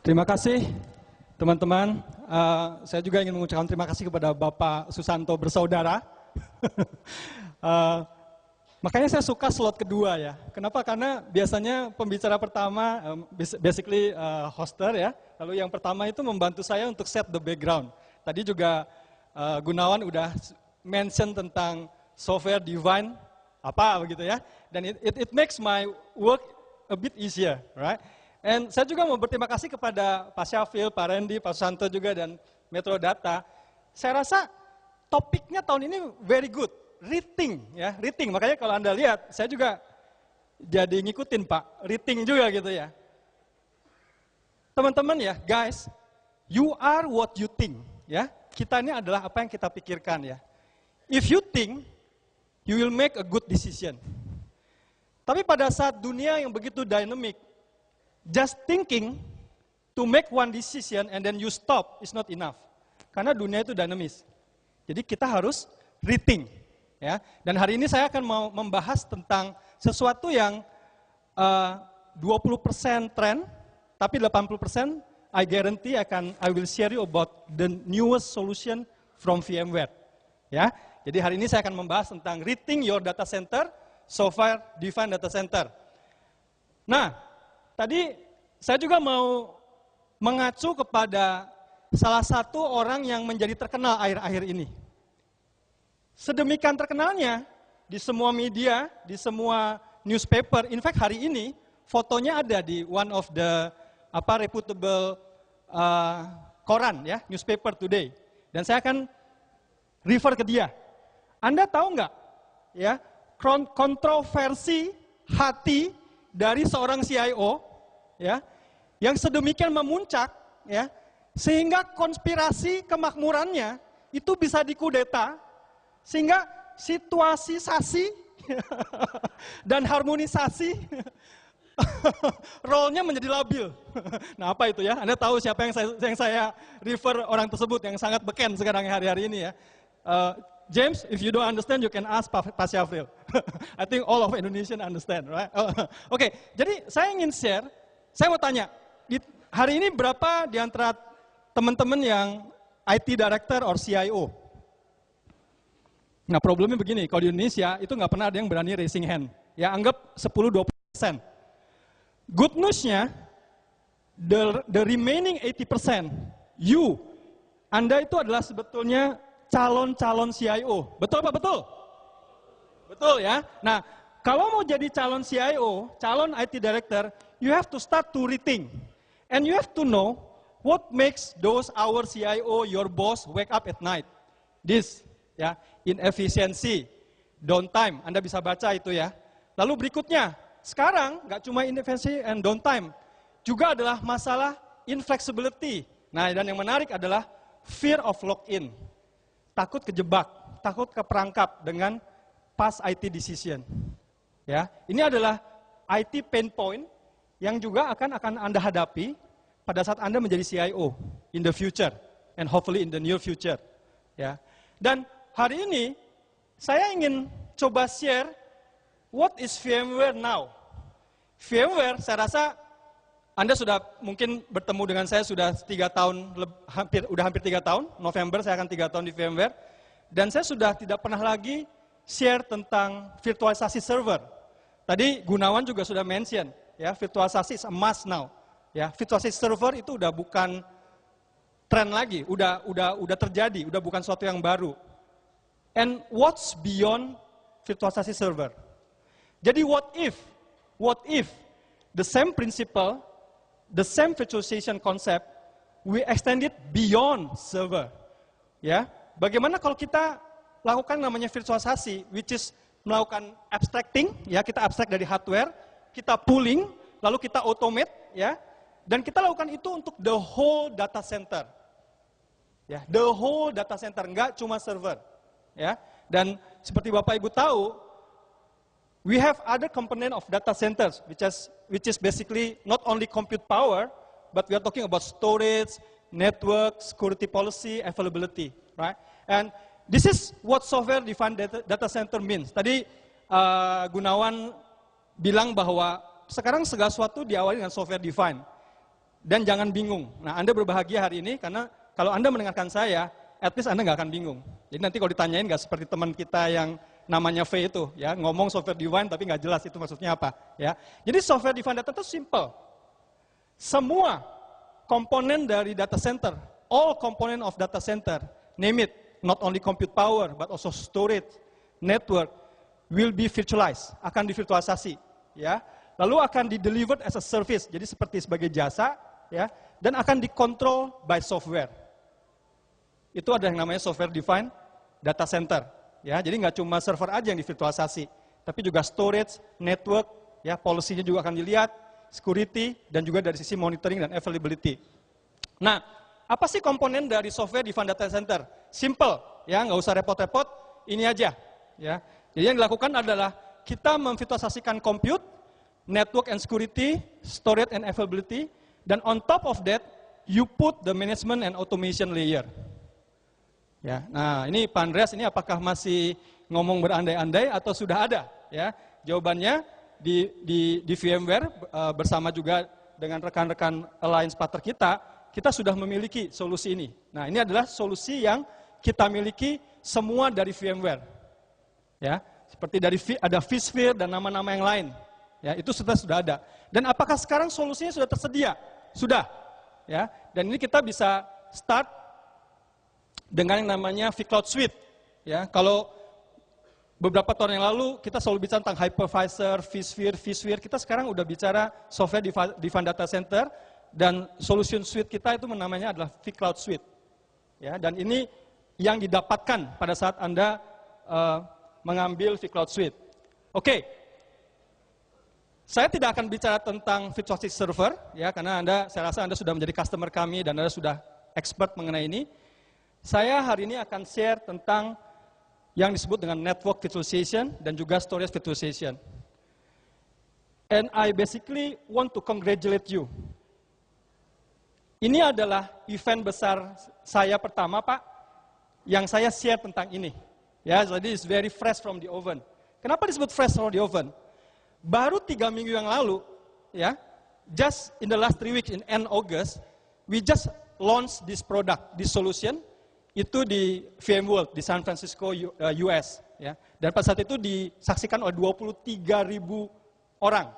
Terima kasih teman-teman. Saya juga ingin mengucapkan terima kasih kepada Bapak Susanto bersaudara. Makanya saya suka slot kedua ya. Kenapa? Karena biasanya pembicara pertama, basically hoster ya. Lalu yang pertama itu membantu saya untuk set the background. Tadi juga Gunawan udah mention tentang software Divine apa begitu ya. Dan it makes my work a bit easier, right? And saya juga mau berterima kasih kepada Pak Syafil, Pak Randy, Pak Susanto juga dan Metro Data. Saya rasa topiknya tahun ini very good, rating ya, rating. Makanya kalau Anda lihat, saya juga jadi ngikutin Pak, rating juga gitu ya. Teman-teman ya, guys, you are what you think ya. Kita ini adalah apa yang kita pikirkan ya. If you think, you will make a good decision. Tapi pada saat dunia yang begitu dynamic, just thinking to make one decision and then you stop is not enough. Karena dunia itu dinamis. Jadi kita harus rethink. Ya. Dan hari ini saya akan mau membahas tentang sesuatu yang 20% trend, tapi 80% I guarantee I will share you about the newest solution from VMware. Ya. Jadi hari ini saya akan membahas tentang rethink your data center, software defined data center. Nah, tadi saya juga mau mengacu kepada salah satu orang yang menjadi terkenal akhir-akhir ini. Sedemikian terkenalnya di semua media, di semua newspaper. In fact hari ini fotonya ada di one of the reputable koran ya, newspaper today. Dan saya akan refer ke dia. Anda tahu nggak ya kontroversi hati dari seorang CIO ya yang sedemikian memuncak ya sehingga konspirasi kemakmurannya itu bisa dikudeta sehingga situasisasi dan harmonisasi role-nya menjadi labil. Nah, apa itu ya? Anda tahu siapa yang saya refer orang tersebut yang sangat beken sekarang hari-hari ini ya. James, if you don't understand, you can ask Pak Syafril. I think all of Indonesian understand, right? Oke, jadi saya ingin share, saya mau tanya, hari ini berapa di antara teman-teman yang IT Director or CIO? Nah, problemnya begini, kalau di Indonesia itu nggak pernah ada yang berani raising hand. Ya, anggap 10-20%. Good news-nya, the remaining 80%, Anda itu adalah sebetulnya calon-calon CIO. Betul apa betul? Betul ya. Nah, kalau mau jadi calon CIO, calon IT Director, you have to start to rethink. And you have to know what makes those our CIO, your boss, wake up at night. This, ya, inefficiency, downtime. Anda bisa baca itu ya. Lalu berikutnya, sekarang nggak cuma inefficiency and downtime, juga adalah masalah inflexibility. Nah, dan yang menarik adalah fear of lock-in. Takut kejebak, takut keperangkap dengan past IT decision. Ya, ini adalah IT pain point yang juga akan Anda hadapi pada saat Anda menjadi CIO in the future and hopefully in the near future. Ya. Dan hari ini saya ingin coba share what is VMware now. VMware, saya rasa Anda sudah mungkin bertemu dengan saya sudah 3 tahun, hampir 3 tahun, November saya akan 3 tahun di VMware, dan saya sudah tidak pernah lagi share tentang virtualisasi server. Tadi Gunawan juga sudah mention, ya, virtualisasi is a must now. Ya, virtualisasi server itu udah bukan tren lagi, udah terjadi, udah bukan sesuatu yang baru. And what's beyond virtualisasi server? Jadi what if the same principle, the same virtualization concept, we extend it beyond server. Ya, bagaimana kalau kita lakukan namanya virtualisasi, which is melakukan abstracting, ya, kita abstract dari hardware, kita pooling, lalu kita automate, ya, dan kita lakukan itu untuk the whole data center. Ya, the whole data center, enggak cuma server. Ya, dan seperti Bapak Ibu tahu, we have other component of data centers, which is basically not only compute power, but we are talking about storage, network, security policy, availability, right? And this is what software-defined data center means. Tadi Gunawan bilang bahwa sekarang segala sesuatu diawali dengan software-defined. dan jangan bingung. Nah, Anda berbahagia hari ini karena kalau Anda mendengarkan saya, at least Anda nggak akan bingung. Jadi nanti kalau ditanyain nggak seperti teman kita yang namanya V itu, ya ngomong software defined tapi nggak jelas itu maksudnya apa. Ya, jadi software defined data itu simple. Semua komponen dari data center, all component of data center, name it, not only compute power but also storage, network, will be virtualized, akan divirtualisasi, ya. Lalu akan di-delivered as a service, jadi seperti sebagai jasa, ya, dan akan dikontrol by software. Itu ada yang namanya software defined data center, ya. Jadi nggak cuma server aja yang divirtualisasi, tapi juga storage, network, ya, policy-nya juga akan dilihat, security, dan juga dari sisi monitoring dan availability. Nah, apa sih komponen dari software defined data center? Simple, ya, nggak usah repot-repot, ini aja, ya. Jadi yang dilakukan adalah kita memvirtualisasikan compute, network and security, storage and availability, dan on top of that, you put the management and automation layer. Ya, nah ini Pak Andreas, ini apakah masih ngomong berandai-andai atau sudah ada? Ya, jawabannya di VMware bersama juga dengan rekan-rekan alliance partner kita sudah memiliki solusi ini. Nah, ini adalah solusi yang kita miliki semua dari VMware. Ya, seperti dari ada vSphere dan nama-nama yang lain. Ya, itu sudah ada. Dan apakah sekarang solusinya sudah tersedia? Sudah. Ya, dan ini kita bisa start dengan yang namanya vCloud Suite. Ya, kalau beberapa tahun yang lalu kita selalu bicara tentang hypervisor, vSphere, kita sekarang udah bicara software defined data center dan solution suite kita itu namanya adalah vCloud Suite. Ya, dan ini yang didapatkan pada saat Anda mengambil vCloud Suite. Oke. Saya tidak akan bicara tentang virtualized server, ya, karena saya rasa Anda sudah menjadi customer kami dan Anda sudah expert mengenai ini. Saya hari ini akan share tentang yang disebut dengan network virtualization dan juga storage virtualization. And I basically want to congratulate you. Ini adalah event besar saya pertama, Pak, yang saya share tentang ini. Ya, jadi it's very fresh from the oven. Kenapa disebut fresh from the oven? Baru 3 minggu yang lalu, ya, just in the last 3 weeks in end August, we just launched this product, this solution, itu di VMworld di San Francisco, US. Ya. Dan pada saat itu disaksikan oleh 23.000 orang.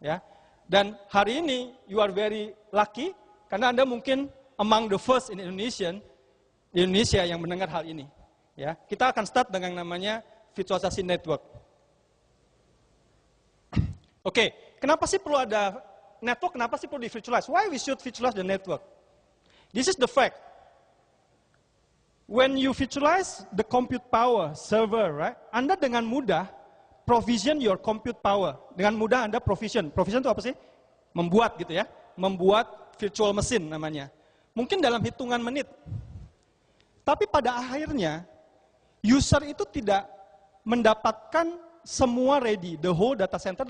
Ya. Dan hari ini, you are very lucky, karena Anda mungkin among the first in Indonesia yang mendengar hal ini. Ya. Kita akan start dengan namanya virtualisasi network. Oke, kenapa sih perlu ada network, kenapa sih perlu di-virtualize? Why we should virtualize the network? This is the fact. When you virtualize the compute power server, right? Anda dengan mudah provision your compute power. Dengan mudah Anda provision. Provision itu apa sih? Membuat gitu ya. Membuat virtual machine namanya. Mungkin dalam hitungan menit. Tapi pada akhirnya, user itu tidak mendapatkan semua ready, the whole data center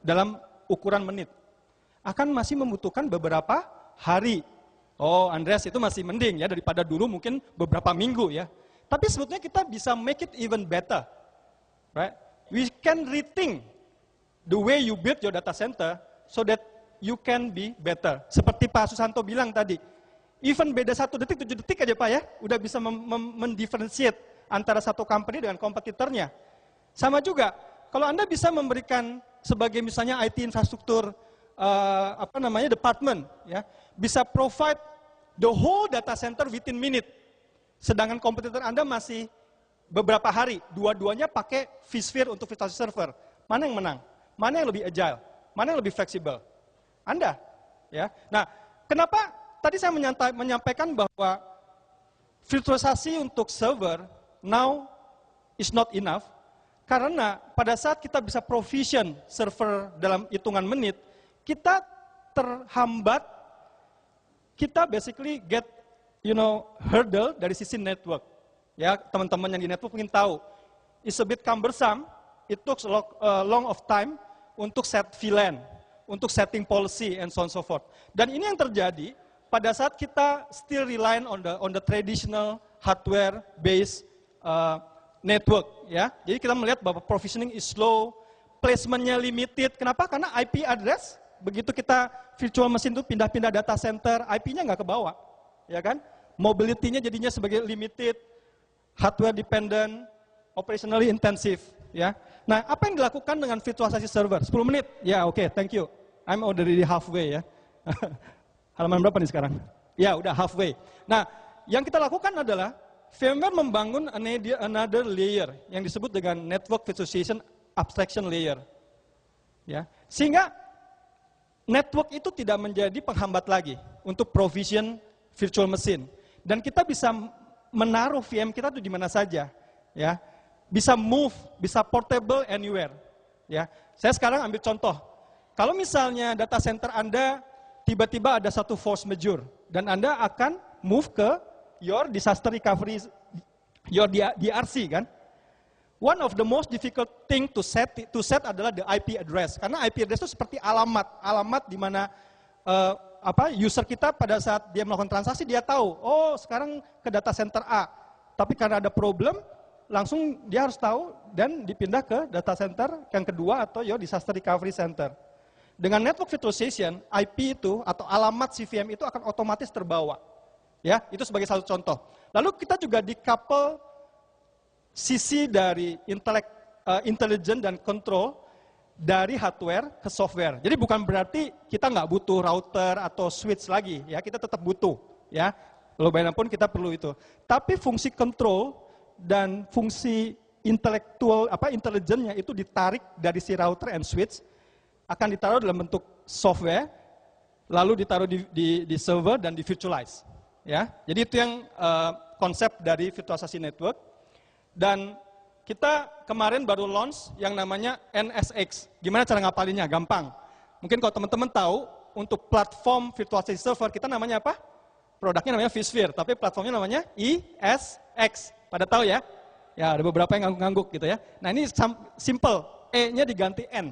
dalam ukuran menit. Akan masih membutuhkan beberapa hari. Oh, Andreas, itu masih mending ya daripada dulu mungkin beberapa minggu ya. Tapi sebetulnya kita bisa make it even better. Right? We can rethink the way you build your data center so that you can be better. Seperti Pak Susanto bilang tadi, even beda 1 detik, 7 detik aja Pak ya, udah bisa mendifferentiate antara satu company dengan kompetitornya. Sama juga, kalau Anda bisa memberikan sebagai misalnya IT infrastruktur, department, ya, bisa provide the whole data center within minute. Sedangkan kompetitor Anda masih beberapa hari, dua-duanya pakai vSphere untuk virtual server. Mana yang menang? Mana yang lebih agile? Mana yang lebih fleksibel? Anda, ya. Nah, kenapa tadi saya menyampaikan bahwa virtualisasi untuk server now is not enough? Karena pada saat kita bisa provision server dalam hitungan menit, kita terhambat, kita basically get, hurdle dari sisi network. Ya, teman-teman yang di network mungkin tahu, it's a bit cumbersome, it took a long of time untuk set VLAN, untuk setting policy, and so on so forth. Dan ini yang terjadi pada saat kita still rely on the traditional hardware-based network, ya. Jadi kita melihat bahwa provisioning is slow, placement-nya limited. Kenapa? Karena IP address begitu kita virtual machine itu pindah-pindah data center, IP-nya nggak kebawa, ya kan? Mobility-nya jadinya sebagai limited, hardware dependent, operationally intensive, ya. Nah, apa yang dilakukan dengan virtualisasi server? 10 menit, ya oke, thank you. I'm already halfway ya. Halaman berapa nih sekarang? Ya, udah halfway. Nah, yang kita lakukan adalah VMware membangun another layer yang disebut dengan Network Virtualization Abstraction Layer. Ya, sehingga network itu tidak menjadi penghambat lagi untuk provision virtual machine. Dan kita bisa menaruh VM kita tuh di mana saja. Ya, bisa move, bisa portable anywhere. Ya, saya sekarang ambil contoh. Kalau misalnya data center Anda tiba-tiba ada satu force majeure dan Anda akan move ke your disaster recovery, your DRC kan? One of the most difficult thing to set adalah the IP address. Karena IP address itu seperti alamat di mana user kita pada saat dia melakukan transaksi dia tahu, oh sekarang ke data center A. Tapi karena ada problem, langsung dia harus tahu dan dipindah ke data center yang kedua atau your disaster recovery center. Dengan network virtualization, IP itu atau alamat CVM itu akan otomatis terbawa. Ya, itu sebagai satu contoh. Lalu kita juga decouple sisi dari intelligence dan control dari hardware ke software. Jadi bukan berarti kita nggak butuh router atau switch lagi, ya kita tetap butuh, ya. Lalu bagaimanapun kita perlu itu. Tapi fungsi control dan fungsi intelligence-nya itu ditarik dari si router and switch, akan ditaruh dalam bentuk software, lalu ditaruh di server dan di virtualize. Ya, jadi itu yang konsep dari virtualisasi network. Dan kita kemarin baru launch yang namanya NSX. Gimana cara ngapalinnya? Gampang. Mungkin kalau teman-teman tahu, untuk platform virtualisasi server kita namanya apa? Produknya namanya vSphere, tapi platformnya namanya ESX. Pada tahu ya? Ya, ada beberapa yang ngangguk-ngangguk gitu ya. Nah ini simple, E-nya diganti N.